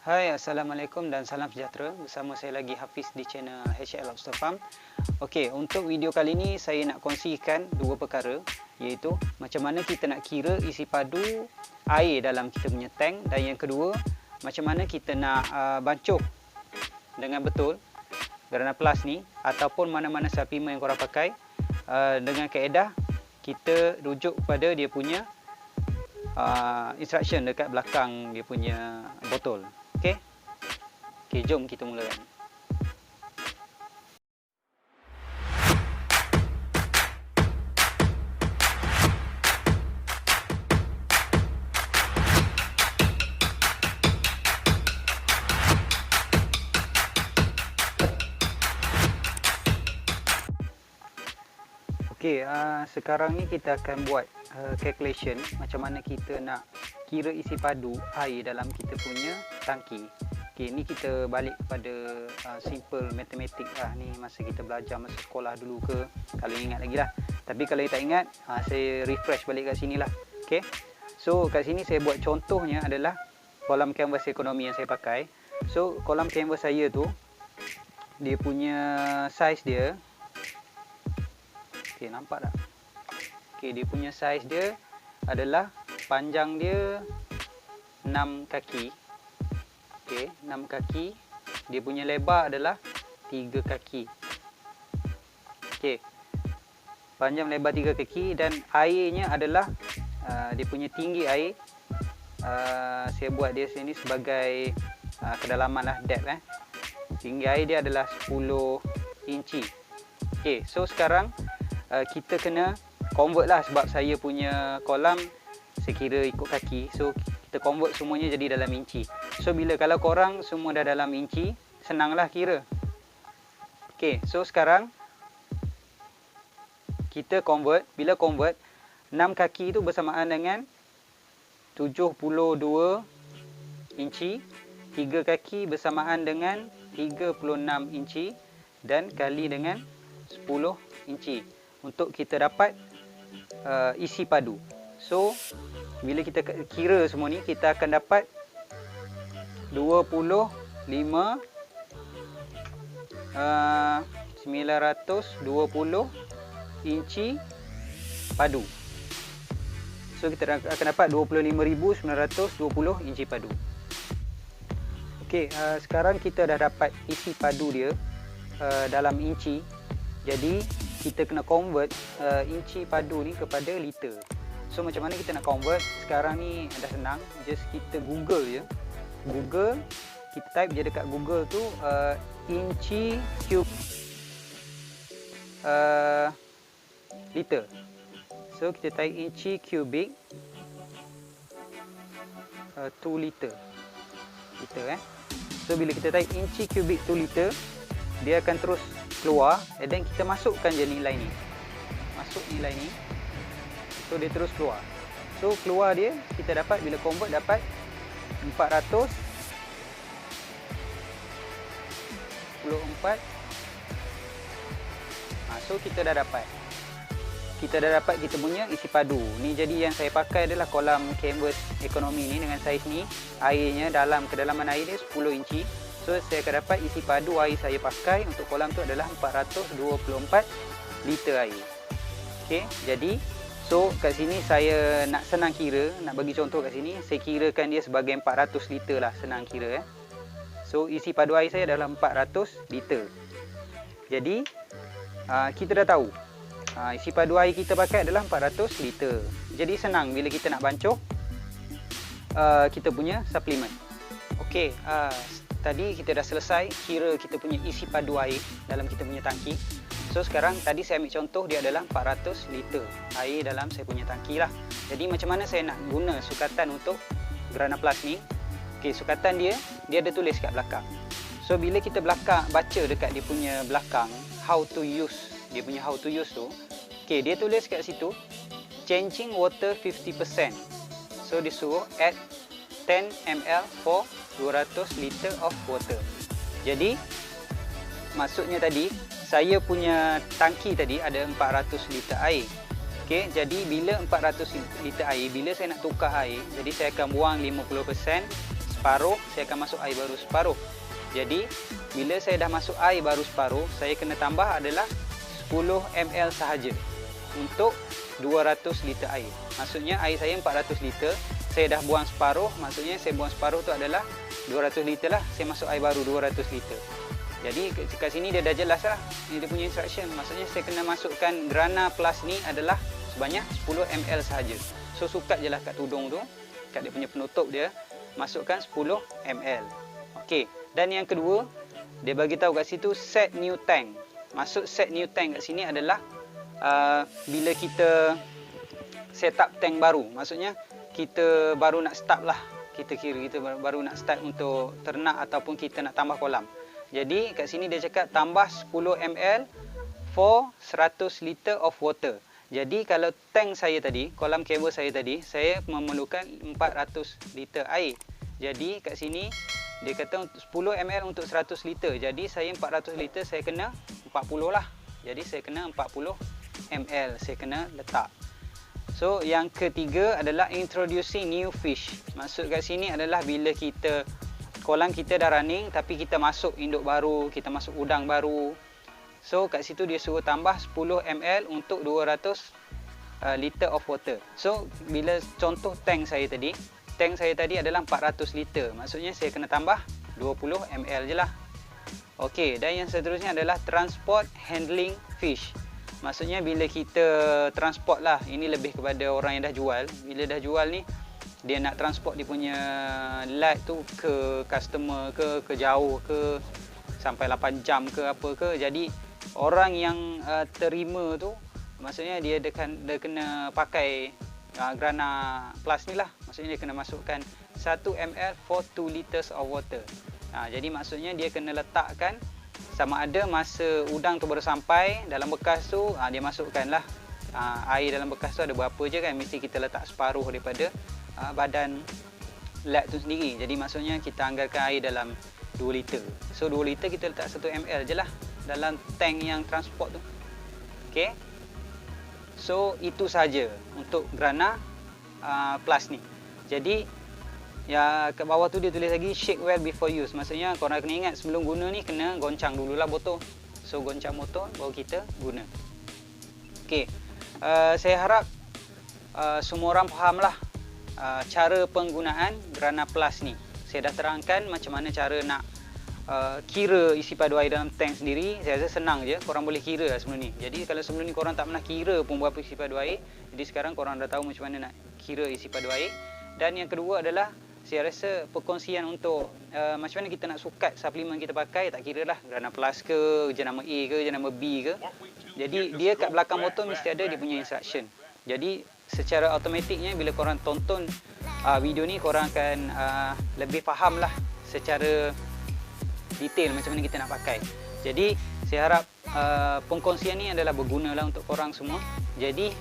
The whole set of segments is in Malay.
Hai, Assalamualaikum dan salam sejahtera. Bersama saya lagi Hafiz di channel HL Lobster Farm. Okey, untuk video kali ini saya nak kongsikan dua perkara, iaitu macam mana kita nak kira isi padu air dalam kita punya tank, dan yang kedua, macam mana kita nak bancuh dengan betul Grana Plus ni ataupun mana-mana suplemen yang korang pakai dengan kaedah kita rujuk kepada dia punya instruction dekat belakang dia punya botol. Okey, jom kita mulakan. Okey, sekarang ni kita akan buat calculation macam mana kita nak kira isi padu air dalam kita punya tangki. Okey, ni kita balik kepada simple matematik lah ni, masa kita belajar masa sekolah dulu ke, kalau ingat lagi lah. Tapi kalau tak ingat, saya refresh balik kat sini lah. Okey, so kat sini saya buat contohnya adalah kolam canvas ekonomi yang saya pakai. So kolam canvas saya tu, dia punya size dia, okey, nampak tak? Okey, dia punya size dia adalah panjang dia 6 kaki. Okey, 6 kaki. Dia punya lebar adalah 3 kaki. Okey, panjang lebar 3 kaki, dan airnya adalah dia punya tinggi air, saya buat dia sini sebagai kedalaman lah, depth tinggi air dia adalah 10 inci. Okey, so sekarang kita kena convert lah, sebab saya punya kolam saya kira ikut kaki, so kita convert semuanya jadi dalam inci. So kalau korang semua dah dalam inci, senanglah kira. Okey, so sekarang kita convert. Bila convert, 6 kaki itu bersamaan dengan 72 inci, 3 kaki bersamaan dengan 36 inci, dan kali dengan 10 inci untuk kita dapat isi padu. So bila kita kira semua ni, kita akan dapat 25 920 inci padu. So kita akan dapat 25,920 inci padu. Okey, sekarang kita dah dapat isi padu dia dalam inci. Jadi kita kena convert inci padu ni kepada liter. So macam mana kita nak convert? Sekarang ni dah senang, just kita Google je. Google, kita type je dekat Google tu inci cube liter. So kita type inci cubic 2 liter. So bila kita type inci cubic 2 liter, dia akan terus keluar, and then kita masukkan je nilai ni. Masuk nilai ni. So dia terus keluar. So keluar dia, kita dapat, bila convert dapat 424. So kita dah dapat. Kita punya isi padu. Ni jadi yang saya pakai adalah kolam canvas ekonomi ni dengan saiz ni. Airnya dalam kedalaman air dia 10 inci. So saya akan dapat isi padu air saya pakai untuk kolam tu adalah 424 liter air. Okey, jadi so kat sini saya nak senang kira, nak bagi contoh kat sini, saya kirakan dia sebagai 400 liter lah, senang kira. So isi padu air saya adalah 400 liter. Jadi kita dah tahu isi padu air kita pakai adalah 400 liter. Jadi senang bila kita nak bancuh kita punya suplemen. Okey, tadi kita dah selesai kira kita punya isi padu air dalam kita punya tangki. So sekarang tadi saya ambil contoh, dia adalah 400 liter air dalam saya punya tangki lah. Jadi macam mana saya nak guna sukatan untuk Grana Plus ni? Okey, sukatan dia ada tulis kat belakang. So bila kita baca dekat dia punya belakang how to use, dia punya how to use tu, okey, dia tulis kat situ changing water 50%. So dia suruh add 10 ml for 200 liter of water. Jadi maksudnya tadi saya punya tangki tadi ada 400 liter air. Okey, jadi bila 400 liter air, bila saya nak tukar air, jadi saya akan buang 50%, separuh, saya akan masuk air baru separuh. Jadi bila saya dah masuk air baru separuh, saya kena tambah adalah 10 ml sahaja untuk 200 liter air. Maksudnya air saya 400 liter, saya dah buang separuh, maksudnya saya buang separuh tu adalah 200 liter lah, saya masuk air baru 200 liter. Jadi kat sini dia dah jelas lah, ini dia punya instruction. Maksudnya saya kena masukkan Grana Plus ni adalah sebanyak 10 ml sahaja. So sukat je lah kat tudung tu, kat dia punya penutup dia, masukkan 10 ml. Okey, dan yang kedua, dia bagi tahu kat situ set new tank. Maksud set new tank kat sini adalah bila kita set up tank baru. Maksudnya kita baru nak start lah, kita kira kita baru nak start untuk ternak ataupun kita nak tambah kolam. Jadi kat sini dia cakap tambah 10 ml for 100 liter of water. Jadi kalau tank saya tadi, kolam kabel saya tadi, saya memerlukan 400 liter air. Jadi kat sini dia kata 10 ml untuk 100 liter. Jadi saya 400 liter, saya kena 40 lah. Jadi saya kena 40 ml saya kena letak. So yang ketiga adalah introducing new fish. Maksud kat sini adalah bila kita kolam kita dah running tapi kita masuk induk baru, kita masuk udang baru. So kat situ dia suruh tambah 10 ml untuk 200 liter of water. So bila contoh tank saya tadi adalah 400 liter. Maksudnya saya kena tambah 20 ml je lah. Okey, dan yang seterusnya adalah transport handling fish. Maksudnya bila kita transport lah, ini lebih kepada orang yang dah jual. Bila dah jual ni, dia nak transport dia punya lot tu ke customer ke jauh ke, sampai 8 jam ke apa ke. Jadi orang yang terima tu, maksudnya dia kena pakai Grana Plus ni lah. Maksudnya dia kena masukkan 1 ml for 2 liters of water. Jadi maksudnya dia kena letakkan sama ada masa udang tu baru sampai dalam bekas tu, dia masukkan lah air dalam bekas tu ada berapa je kan, mesti kita letak separuh daripada badan lab tu sendiri. Jadi maksudnya kita anggarkan air dalam 2 liter. So 2 liter kita letak 1 ml je lah dalam tank yang transport tu. Okay. So itu saja untuk Grana Plus ni. Jadi ya, kat bawah tu dia tulis lagi shake well before use. Maksudnya korang kena ingat sebelum guna ni kena goncang dululah botol. So goncang botol baru kita guna. Okey. Saya harap semua orang fahamlah cara penggunaan Grana Plus ni. Saya dah terangkan macam mana cara nak kira isi padu air dalam tank sendiri. Saya rasa senang je, korang boleh kira lah sebelum ni. Jadi kalau sebelum ni korang tak pernah kira pun berapa isi padu air, jadi sekarang korang dah tahu macam mana nak kira isi padu air. Dan yang kedua adalah saya rasa perkongsian untuk macam mana kita nak sukat suplemen kita pakai, tak kira lah Grana Plus ke, jenama A ke, jenama B ke. Jadi dia kat belakang botol mesti ada dia punya instruction. Jadi secara automatiknya bila korang tonton video ni, korang akan lebih faham lah secara detail macam mana kita nak pakai. Jadi saya harap pengkongsian ni adalah berguna lah untuk korang semua. Jadi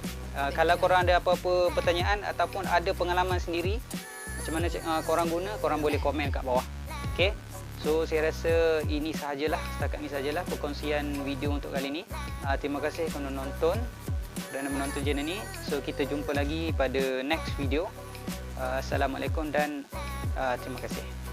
kalau korang ada apa-apa pertanyaan ataupun ada pengalaman sendiri macam mana korang guna, korang boleh komen kat bawah. Okay. So saya rasa ini sahajalah, setakat ini sahajalah perkongsian video untuk kali ini. Terima kasih kerana menonton dan menonton channel ni. So kita jumpa lagi pada next video. Assalamualaikum dan terima kasih.